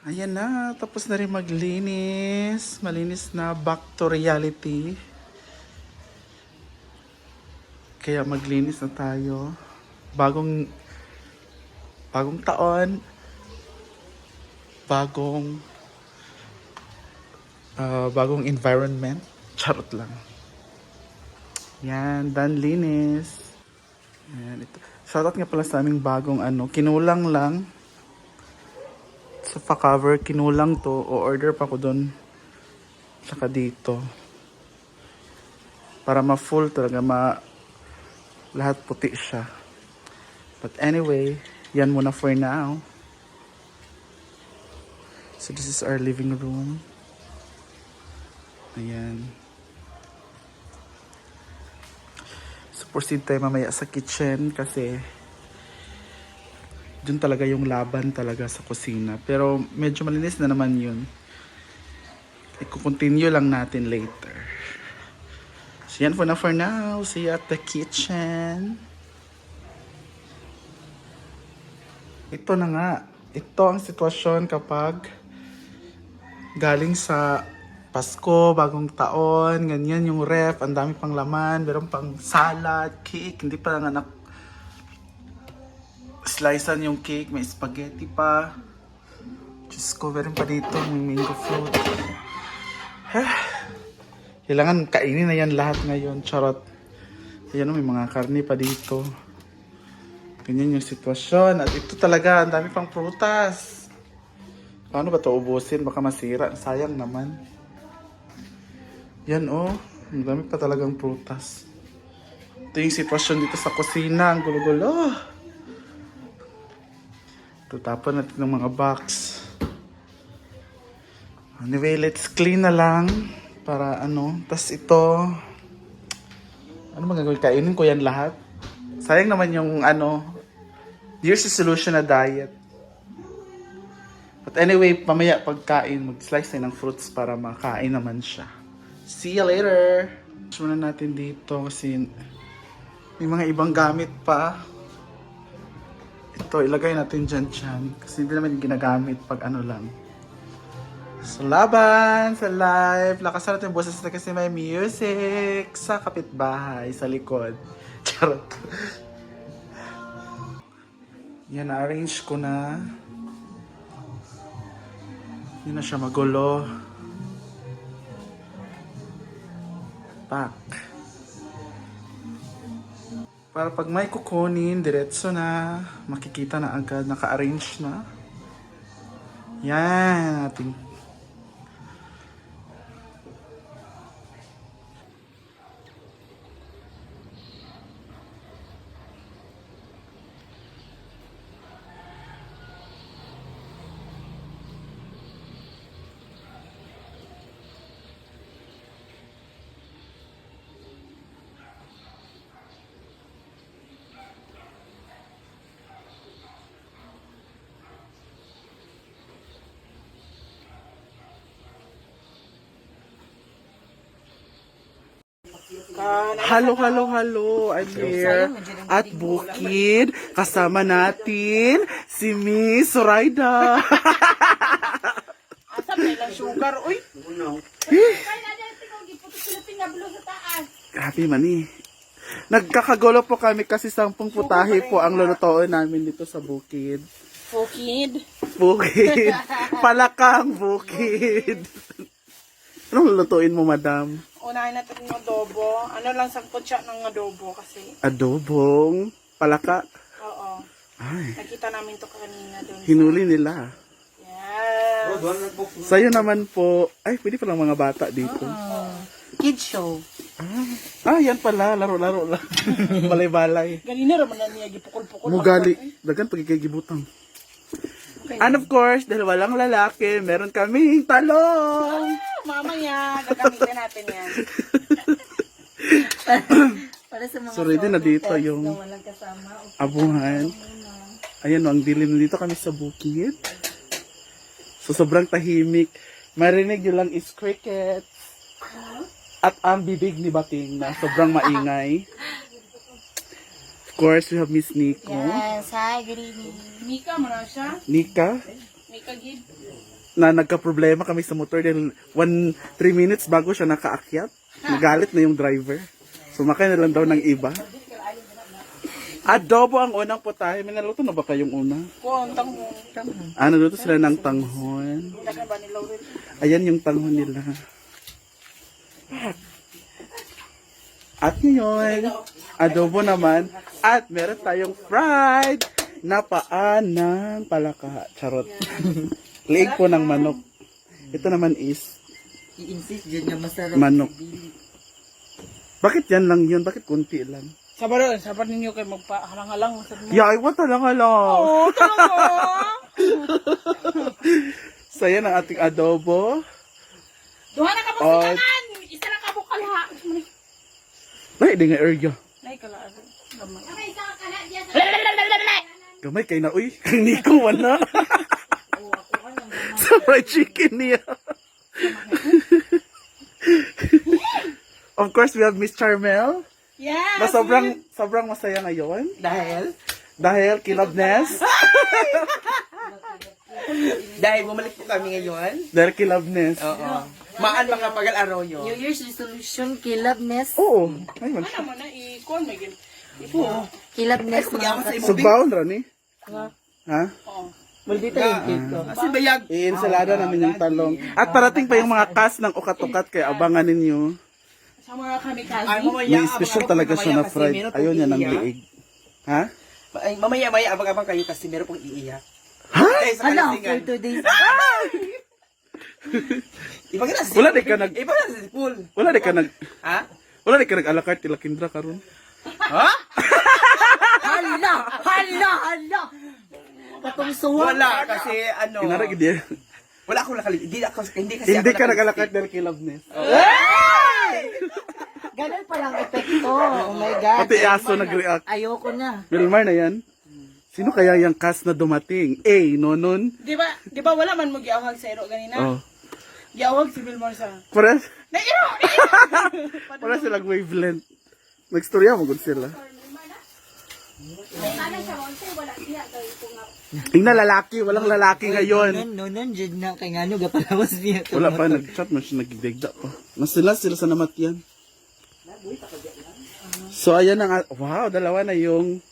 Ayan na, tapos na rin maglinis. Malinis na, back to reality. Kaya maglinis na tayo. Bagong bagong taon, bagong bagong environment. Charot lang. Yan, done linis. Yan, ito. Shoutout nga pala sa aming bagong kinulang lang. Sa pa-cover, kinulang to. O-order pa ko doon. Saka dito. Para ma-full talaga, lahat puti siya. But anyway, yan muna for now. So this is our living room. Ayan. So proceed tayo mamaya sa kitchen kasi dun talaga yung laban talaga sa kusina. Pero medyo malinis na naman yun. I-continue lang natin later. So yan for now. See you at the kitchen. Ito na nga. Ito ang sitwasyon kapag galing sa Pasko, bagong taon, ganyan yung ref, ang dami pang laman, meron pang salad, cake, hindi pa nga slicean yung cake, may spaghetti pa. Diyos ko, meron pa dito, may mango fruit. Kailangan kainin na yan lahat ngayon, charot. Ayan, may mga karne pa dito. Ganyan yung sitwasyon. At ito talaga, ang dami pang prutas. Paano ba ito ubusin? Baka masira. Sayang naman. Yan oh. Ang dami pa talagang prutas. Ito yung sitwasyon dito sa kusina. Ang gulo-gulo. Tutapon natin ng mga box. Anyway, let's clean na lang. Para tas ito. Ano magagawin? Kainin ko yan lahat. Sayang naman yung Year's resolution na diet. But anyway, mamaya pagkain, mag-slice tayo ng fruits para makain naman siya. See you later! Muna natin dito kasi may mga ibang gamit pa. Ito, ilagay natin dyan kasi hindi naman ginagamit pag lang. So, laban sa live. Lakasan natin yung boses na kasi may music sa kapitbahay, sa likod. Charot. Yan, na-arrange ko na. Hindi na siya magulo. Pack. Para pag may kukunin, diretso na. Makikita na agad, naka-arrange na. Yan, ating Halo. I'm here at Bukid. Kasama natin si Miss Zoraida. Asa may lang sugar, uy. Grabe man eh. Nagkakagulo po kami kasi 10 putahe po ang lulutuin namin dito sa Bukid. Bukid. Palakang Bukid. Anong lulutuin mo, madam? Unahin natin ng adobo. Ano lang, sangkot siya ng adobo kasi. Adobong palaka. Oo. Ay, Nakita namin to kanina doon. hinuli nila. Yes. Sa'yo naman po, ay, pwede palang mga bata dito. Kids show. Yan pala, laro-laro lang. Balay-balay. Ganina raman na niya, gipukul-pukul. Mugali, dagan pagkikigibutang. Okay. And of course, dahil walang lalaki, meron kaming talong. Mamaya, gagamitin natin yan. Para sa mga So ready na dito yung walang kasama. abuhan. Ayan o, ang dilim dito kami sa bukid. So sobrang tahimik. Marinig nyo lang is crickets. At ang bibig ni Bating na sobrang maingay. Of course, we have Miss Nico. Yes, hi, good evening. Mika mo na siya? Nika? May kagid. Na nagka-problema kami sa motor dahil 3 minutes bago siya nakaakyat. Nagalit na yung driver. Sumakay na lang daw ng iba. Adobo ang unang putahe. May naluto na ba kayong una? Kuwantang mo. Naluto sila ng tanghon. Dagan ba ni Laurel? Ayan yung tanghon nila. At ngayon, adobo naman. At meron tayong fried na paa ng palaka. Charot. Liig po ng manok. Ito naman is I-insist dyan na masarap. manok. Bakit yan lang yun? Bakit kunti lang? Sabar ninyo kayo magpahalang-halang. Yeah, I want lang Oo, talaga. So yan ang ating adobo. Duha na ka mo Oh. sikanan. Isa na ka bukal ha. Ay, di nga area. Nay kala. Gamay. Gamay kay na, uy. Kang Nico, wala. Sa fried chicken niya. Of course, we have Miss Charmel. Yes. Na sobrang masaya ngayon. Dahil Kilabness. bumalik po kami ngayon. Dahil kilabness. Oo. Maan mga pagal-araw nyo. New Year's resolution, kilabness. Oo. Ay, man. Ano man na i-call may gin. Kilabness Ay, mga sa imo. Subaon, Rani. Ha? Oo. Maldita yung cake ko. Kasi bayag. I-ensalada namin yung talong. At parating pa yung mga kas ng ukat-ukat kaya abangan ninyo. Sa mga kami kasi. Ay, mamaya. May special talaga siya na fried. Ayaw niya ng liig. Ha? Ay, mamaya, abang-abang kayo kasi meron pong iiyak. Ha? Ay, sa Hala, kalasingan. for 2 days. Iba ka na si Wala di ka nag... Iba ka na si Pool. Wala di ka nag... Ha? Wala di ka nag-alakart tila Kindra karon. Ha? Hala! Katungsuhan. Wala kasi ano. Kinara gid yan. Wala akong nakali. Hindi kasi Hindi ako ka nag-alakart dahil kilabness. Ganun palang epekto. Oh my God. Pati aso nag-react. Ayoko na. Wilmar na yan. Sino kaya yung cast na dumating? A. Nonon? Di ba wala man mo giawhag sa iro ganina? Oh. Giawhag si Wilmar sa. Para, Na iro. para silang wavelength. Nagstorya mo gud sila. Tingnan lalaki, walang lalaki ngayon. Nonon, dyan na kay ngano gapalawas niya. Wala pa nag-chat man siya nagdigda pa. Nasila sila sa namatyan. So ayan ang wow, dalawa na yung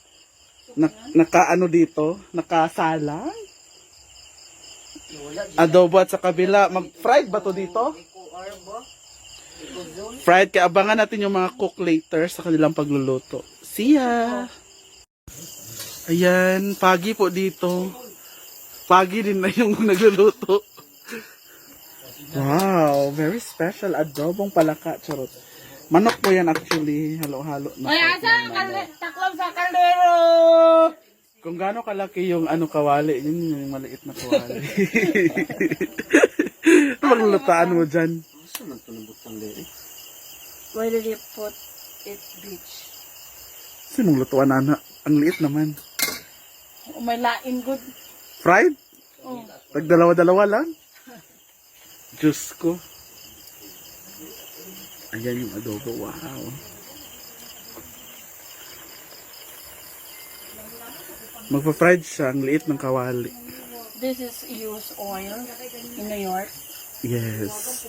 nakaano dito, nakasalang. Adobo at sa kabila, mag-fried ba to dito? Fried, kaya abangan natin yung mga cook later sa kanilang pagluluto. See ya! Ayan, pagi po dito. Pagi din na yung nagluluto. Wow, very special adobong palaka, charot. Manok po yan actually, halo-halo na. Ay asa taklob sa kaldero. Kung gaano kalaki yung kawali, yun yung maliit na kawali. Ano maglulutaan mo dyan? Why did you put it beach? Sinong lutuan, Ana? Ang liit naman. May lain good. Fried? Oh. Tagdalawa-dalawa lang? Diyos ko. Ayan yung adobo. Wow. Magpa-fried siya. Ang liit ng kawali. This is used oil in New York. Yes.